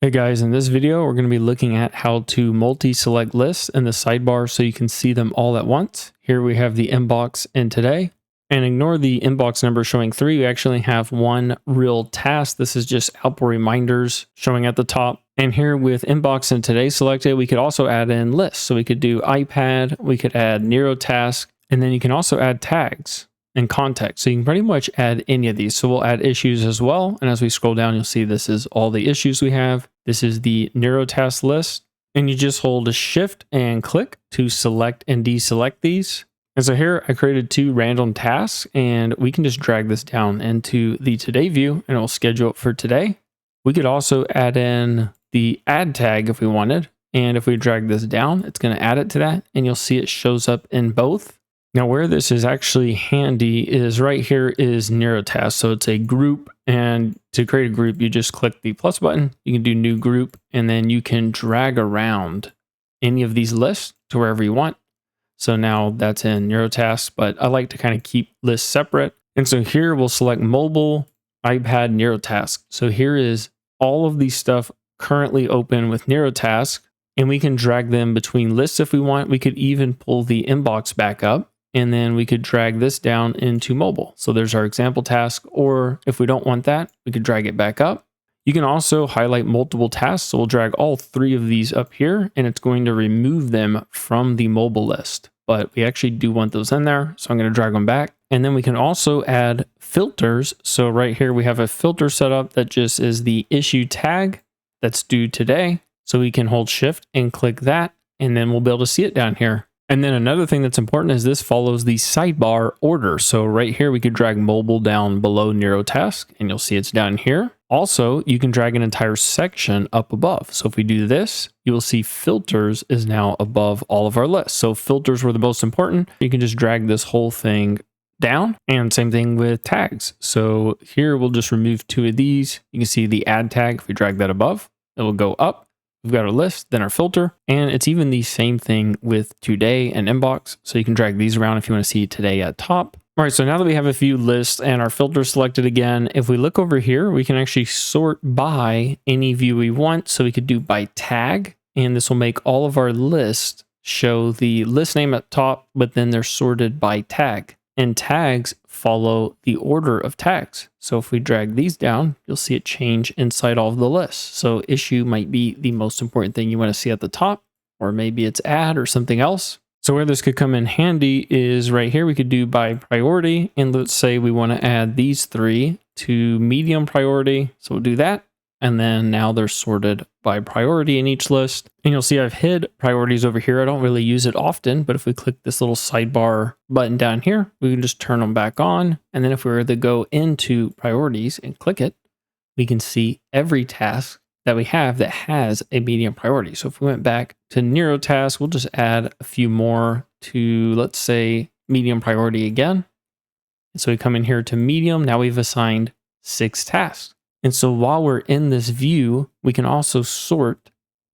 Hey guys, in this video, we're going to be looking at how to multi-select lists in the sidebar so you can see them all at once. Here we have the inbox in today, and ignore the inbox number showing 3. We actually have one real task. This is just output reminders showing at the top. And here with inbox in today selected, we could also add in lists. So we could do iPad, we could add NeroTask, and then you can also add tags and context. So you can pretty much add any of these. So we'll add issues as well. And as we scroll down, you'll see this is all the issues we have. This is the NeroTask list. And you just hold a shift and click to select and deselect these. And so here I created 2 random tasks, and we can just drag this down into the today view and it will schedule it for today. We could also add in the add tag if we wanted. And if we drag this down, it's going to add it to that, and you'll see it shows up in both. Now, where this is actually handy is right here is NeroTask. So it's a group, and to create a group, you just click the plus button. You can do new group, and then you can drag around any of these lists to wherever you want. So now that's in NeroTask, but I like to kind of keep lists separate. And so here we'll select mobile, iPad, NeroTask. So here is all of these stuff currently open with NeroTask, and we can drag them between lists if we want. We could even pull the inbox back up, and then we could drag this down into mobile. So there's our example task, or if we don't want that, we could drag it back up. You can also highlight multiple tasks. So we'll drag all 3 of these up here, and it's going to remove them from the mobile list. But we actually do want those in there. So I'm going to drag them back. And then we can also add filters. So right here, we have a filter set up that just is the issue tag that's due today. So we can hold shift and click that, and then we'll be able to see it down here. And then another thing that's important is this follows the sidebar order. So right here, we could drag mobile down below NeroTask, and you'll see it's down here. Also, you can drag an entire section up above. So if we do this, you will see filters is now above all of our lists. So filters were the most important. You can just drag this whole thing down, and same thing with tags. So here we'll just remove 2 of these. You can see the add tag. If we drag that above, it will go up. We've got our list, then our filter, and it's even the same thing with today and inbox. So you can drag these around if you want to see today at top. All right, so now that we have a few lists and our filter selected again, if we look over here, we can actually sort by any view we want. So we could do by tag, and this will make all of our lists show the list name at top, but then they're sorted by tag. And tags follow the order of tags. So if we drag these down, you'll see it change inside all of the lists. So issue might be the most important thing you want to see at the top, or maybe it's add or something else. So where this could come in handy is right here. We could do by priority. And let's say we want to add these 3 to medium priority. So we'll do that. And then now they're sorted by priority in each list. And you'll see I've hid priorities over here. I don't really use it often, but if we click this little sidebar button down here, we can just turn them back on. And then if we were to go into priorities and click it, we can see every task that we have that has a medium priority. So if we went back to NeroTask, we'll just add a few more to, let's say, medium priority again. And so we come in here to medium. Now we've assigned 6 tasks. And so while we're in this view, we can also sort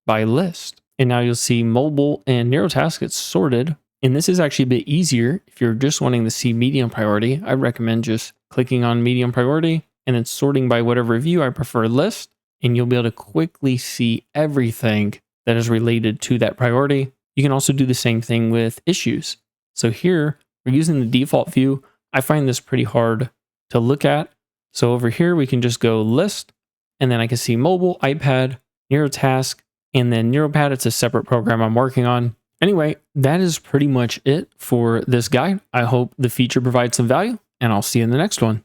by list. And now you'll see mobile and NeroTask gets sorted. And this is actually a bit easier. If you're just wanting to see medium priority, I recommend just clicking on medium priority and then sorting by whatever view. I prefer list, and you'll be able to quickly see everything that is related to that priority. You can also do the same thing with issues. So here we're using the default view. I find this pretty hard to look at. So over here, we can just go list, and then I can see mobile, iPad, NeroTask, and then NeuroPad. It's a separate program I'm working on. Anyway, that is pretty much it for this guide. I hope the feature provides some value, and I'll see you in the next one.